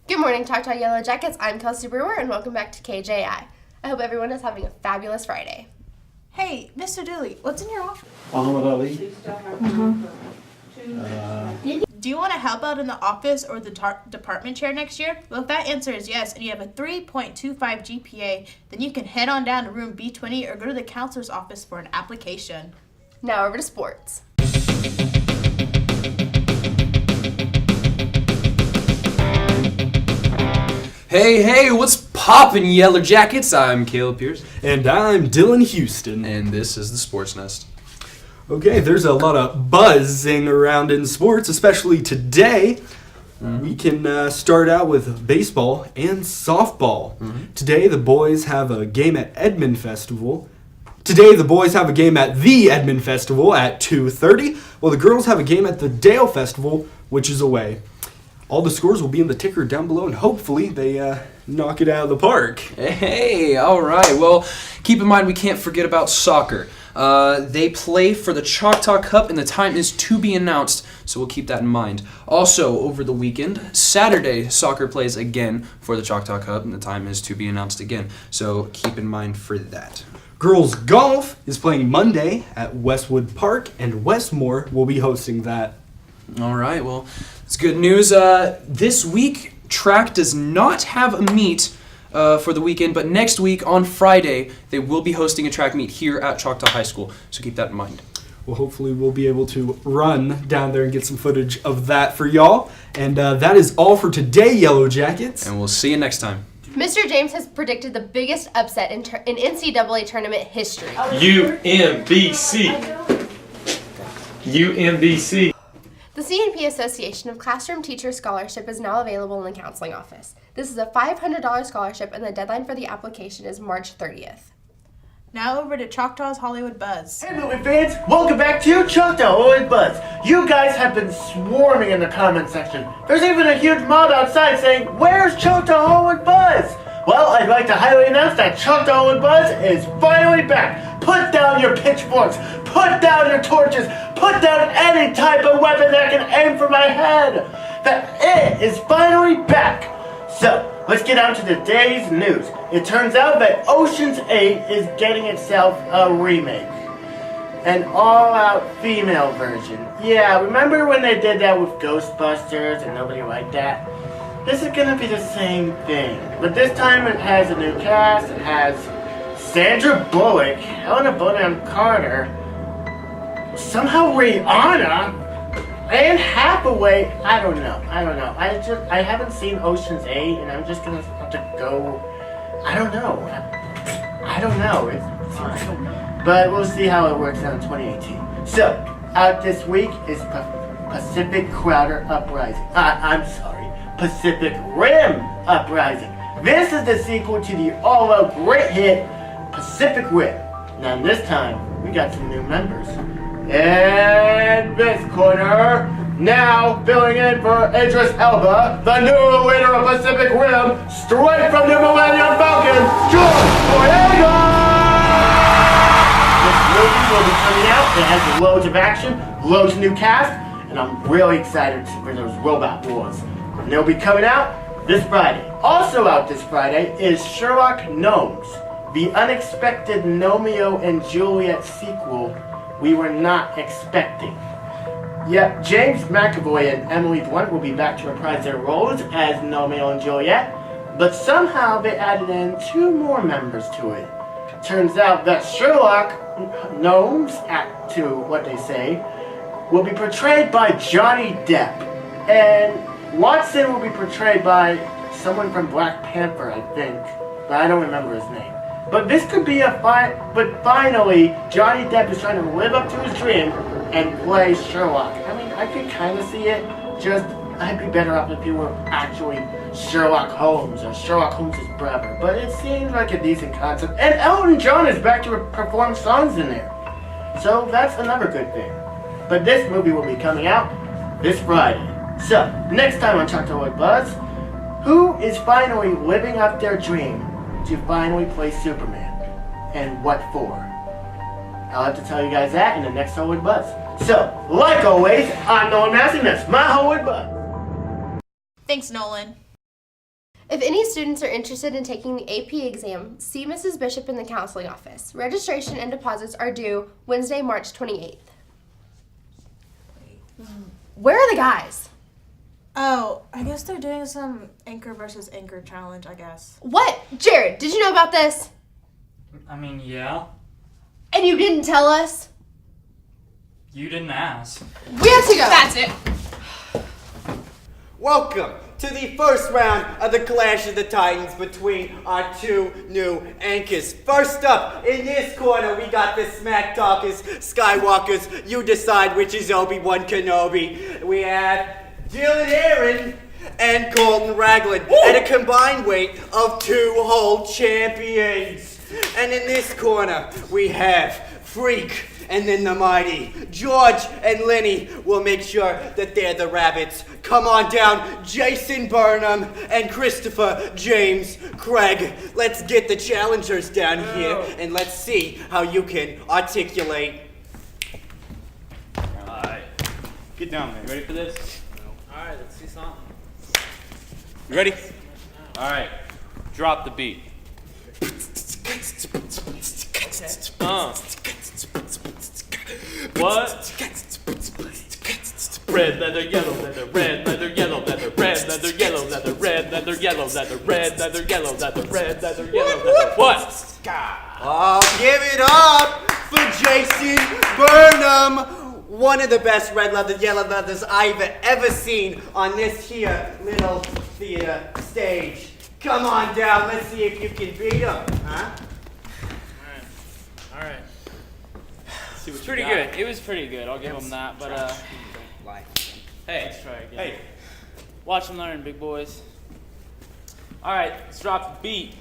Good morning, Choctaw Yellow Jackets. I'm Kelsey Brewer, and welcome back to KJI. I hope everyone is having a fabulous Friday. Hey, Mr. Dooley, what's in your office? Muhammad Ali. Do you want to help out in the office or the department chair next year? Well, if that answer is yes, and you have a 3.25 GPA, then you can head on down to room B20 or go to the counselor's office for an application. Now over to sports. Hey, what's poppin', Yellow Jackets? I'm Caleb Pierce. And I'm Dylan Houston. And this is the Sports Nest. Okay, there's a lot of buzzing around in sports, especially today. We can start out with baseball and softball. Today, the boys have a game at Edmond Festival. Today, the boys have a game at the Edmond Festival at 2:30, while the girls have a game at the Dale Festival, which is away. All the scores will be in the ticker down below, and hopefully they knock it out of the park. Hey, all right. Well, keep in mind we can't forget about soccer. They play for the Choctaw Cup, and the time is to be announced, so we'll keep that in mind. Also, over the weekend, Saturday, soccer plays again for the Choctaw Cup, and the time is to be announced again, so keep in mind for that. Girls golf is playing Monday at Westwood Park, and Westmore will be hosting that. All right, well, it's good news. This week, track does not have a meet for the weekend, but next week on Friday, they will be hosting a track meet here at Choctaw High School, so keep that in mind. Well, hopefully we'll be able to run down there and get some footage of that for y'all. And that is all for today, Yellow Jackets. And we'll see you next time. Mr. James has predicted the biggest upset in NCAA tournament history. UMBC. UMBC. The CNP Association of Classroom Teacher Scholarship is now available in the counseling office. This is a $500 scholarship, and the deadline for the application is March 30th. Now over to Choctaw's Hollywood Buzz. Hey movie fans, welcome back to Choctaw Hollywood Buzz. You guys have been swarming in the comment section. There's even a huge mob outside saying, "Where's Choctaw Hollywood Buzz?" Well, I'd like to highly announce that Choctaw Hollywood Buzz is finally back. Put down your pitchforks, put down your torches, put down any type of weapon that can aim for my head. That it is finally back. So, let's get on to today's news. It turns out that Ocean's 8 is getting itself a remake. An all-out female version. Yeah, remember when they did that with Ghostbusters and nobody liked that? This is gonna be the same thing. But this time it has a new cast. It has Sandra Bullock, Helena Bonham Carter, somehow Rihanna, Anne Hathaway. I don't know. I haven't seen Ocean's 8, and I'm just gonna have to go. I don't know. But we'll see how it works out in 2018. So, out this week is Pacific Crowder Uprising. Pacific Rim Uprising. This is the sequel to the all-out great hit Pacific Rim. Now this time, we got some new members. And this corner, now filling in for Idris Elba, the new leader of Pacific Rim, straight from the Millennium Falcon, George Boyega! This movie will be coming out. It has loads of action, loads of new cast, and I'm really excited for those robot wars. And they'll be coming out this Friday. Also out this Friday is Sherlock Gnomes, the unexpected Romeo and Juliet sequel we were not expecting. Yep, James McAvoy and Emily Blunt will be back to reprise their roles as Romeo and Juliet, but somehow they added in 2 more members to it. Turns out that Sherlock Gnomes, to what they say, will be portrayed by Johnny Depp, and Watson will be portrayed by someone from Black Panther, I think, but I don't remember his name. But this could be but finally, Johnny Depp is trying to live up to his dream and play Sherlock. I mean, I could kind of see it, just I'd be better off if he were actually Sherlock Holmes or Sherlock Holmes' brother. But it seems like a decent concept, and Elton John is back to perform songs in there. So that's another good thing. But this movie will be coming out this Friday. So, next time on Choctaw Hollywood Buzz, who is finally living up their dream to finally play Superman? And what for? I'll have to tell you guys that in the next Hollywood Buzz. So, like always, I'm Nolan Massey, and that's my Hollywood Buzz. Thanks, Nolan. If any students are interested in taking the AP exam, see Mrs. Bishop in the counseling office. Registration and deposits are due Wednesday, March 28th. Where are the guys? Oh, I guess they're doing some anchor versus anchor challenge, I guess. What? Jared, did you know about this? I mean, yeah. And you didn't tell us? You didn't ask. We have to go. That's it. Welcome to the first round of the Clash of the Titans between our two new anchors. First up, in this corner, we got the Smack Talkers, Skywalkers. You decide which is Obi-Wan Kenobi. We have Dylan Aaron and Colton Ragland at a combined weight of 2 whole champions. And in this corner, we have Freak and then the mighty George and Lenny will make sure that they're the rabbits. Come on down, Jason Burnham and Christopher James Craig. Let's get the challengers down here and let's see how you can articulate. Alright. Get down, man. Ready for this? Alright, let's see something. You ready? Alright. Drop the beat. What? Red leather, yellow leather, red leather, yellow leather, red leather, yellow leather, red leather, yellow leather, red leather, yellow leather, red leather, yellow leather. What? Oh, give it up for Jason Burnham, one of the best red leather, yellow leathers I've ever seen on this here little theater stage. Come on down, let's see if you can beat him, huh? Alright. It's pretty good. It was pretty good. I'll give him that. But, hey, let's try again. Hey. Watch and learn, big boys. Alright, let's drop the beat.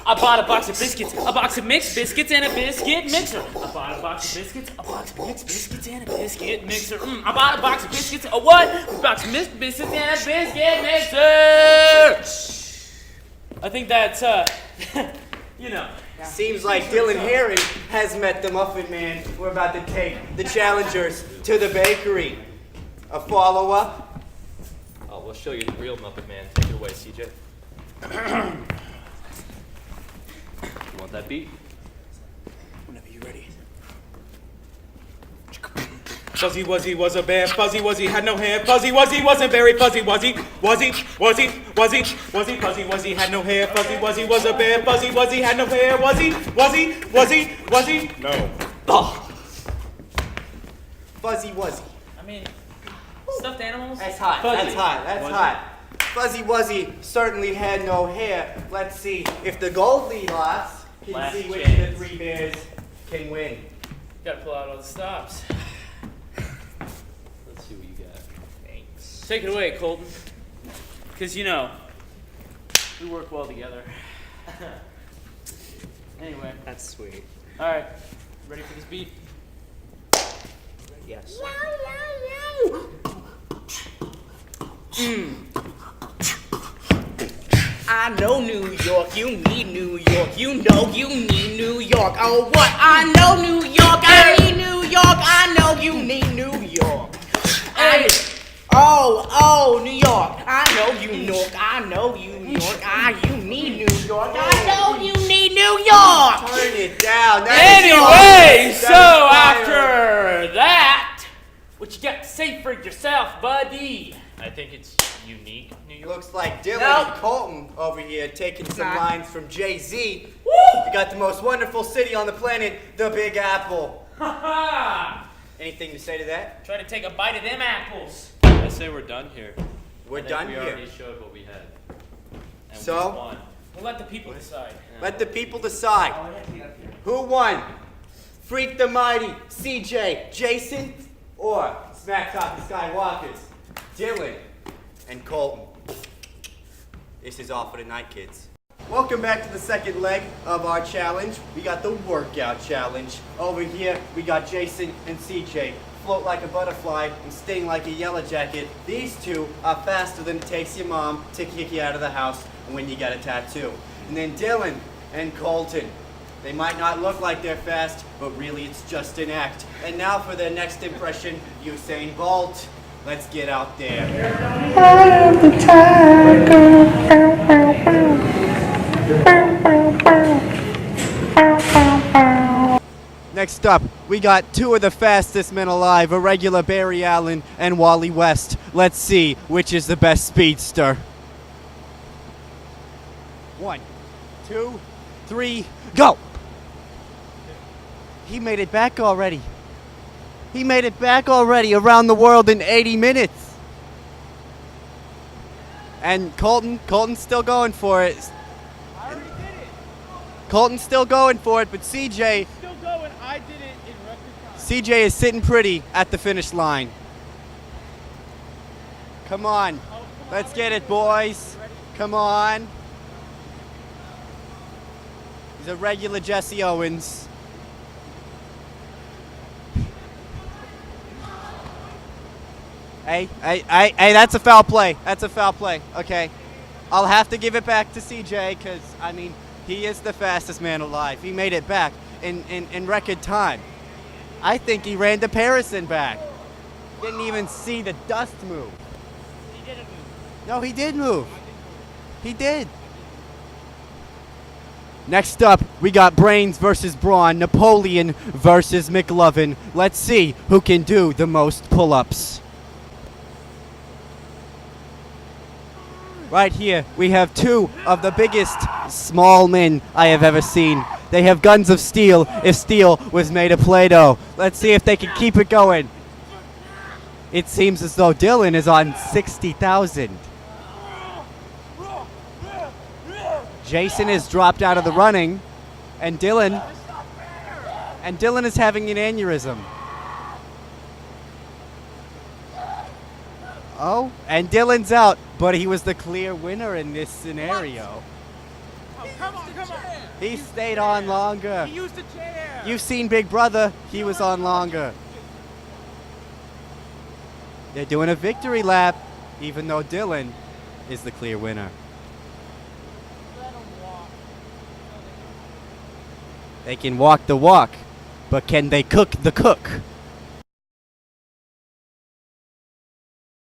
I bought a box of biscuits, a box of mixed biscuits, and a biscuit mixer. I bought a box of biscuits, a box of mixed biscuits, and a biscuit mixer. I bought a box of biscuits, a what? A box of mixed biscuits, and a biscuit mixer. I think that's, you know. Seems like Dylan Heron has met the Muffin Man. We're about to take the challengers to the bakery. A follow-up? Oh, we'll show you the real Muppet Man. Take it away, CJ. You want that beat? Whenever you're ready. Fuzzy Wuzzy was a bear, Fuzzy Wuzzy had no hair, Fuzzy Wuzzy wasn't very fuzzy, Fuzzy Fuzzy Wuzzy had no hair, Fuzzy Wuzzy was a bear, Fuzzy Wuzzy had no hair, Wuzzy, no. Oh. Fuzzy Wuzzy. I mean, stuffed animals? That's hot, Fuzzy. that's hot, that's hot. Fuzzy Wuzzy certainly had no hair. Let's see if the Goldilocks can Last see which chance. of the 3 bears can win. Gotta pull out all the stops. Let's see what you got. Thanks. Take it away, Colton. Because, you know, we work well together. Anyway. That's sweet. Alright. Ready for this beat? Yes. I know New York, you need New York, you know you need New York. Oh, what? I know New York, I need New York, I know you need New York. Hey! Oh, New York, I know you New York, I know you New York, you need New York, I know you need New York. Turn it down. That is Anyway, fire. so That is fire. after that, what you got to say for yourself, buddy? I think it's unique, New York. Looks like Dylan Nope. and Colton over here taking some Nah. lines from Jay-Z. You got the most wonderful city on the planet, the Big Apple. Ha Anything to say to that? Try to take a bite of them apples. I say we're done here. We're I think done we here. already showed what we had. And So? we won. We'll let the people decide. Let the people decide. Who won? Freak the Mighty, CJ, Jason, or Smack Talk the Skywalkers, Dylan and Colton. This is all for tonight, kids. Welcome back to the second leg of our challenge. We got the workout challenge. Over here, we got Jason and CJ. Float like a butterfly and sting like a yellow jacket. These two are faster than it takes your mom to kick you out of the house when you get a tattoo. And then Dylan and Colton. They might not look like they're fast, but really it's just an act. And now for their next impression, Usain Bolt. Let's get out there. Next up, we got two of the fastest men alive, irregular Barry Allen and Wally West. Let's see which is the best speedster. 1, 2, 3, go! He made it back already. He made it back already around the world in 80 minutes. And Colton's still going for it. I already did it. Colton's still going for it, but CJ Still going. I did it in record time. CJ is sitting pretty at the finish line. Come on. Let's get it, boys. Come on. He's a regular Jesse Owens. Hey, that's a foul play. That's a foul play. Okay. I'll have to give it back to CJ because, I mean, he is the fastest man alive. He made it back in record time. I think he ran Harrison back. Didn't even see the dust move. He didn't move. No, he did move. He did. Next up, we got Brains versus Braun, Napoleon versus McLovin. Let's see who can do the most pull-ups. Right here, we have two of the biggest small men I have ever seen. They have guns of steel if steel was made of Play-Doh. Let's see if they can keep it going. It seems as though Dylan is on 60,000. Jason is dropped out of the running, and Dylan is having an aneurysm. Oh, and Dylan's out, but he was the clear winner in this scenario. Oh, come on. He stayed on longer. He used a chair. You've seen Big Brother, he was on longer. They're doing a victory lap, even though Dylan is the clear winner. They can walk the walk, but can they cook the cook?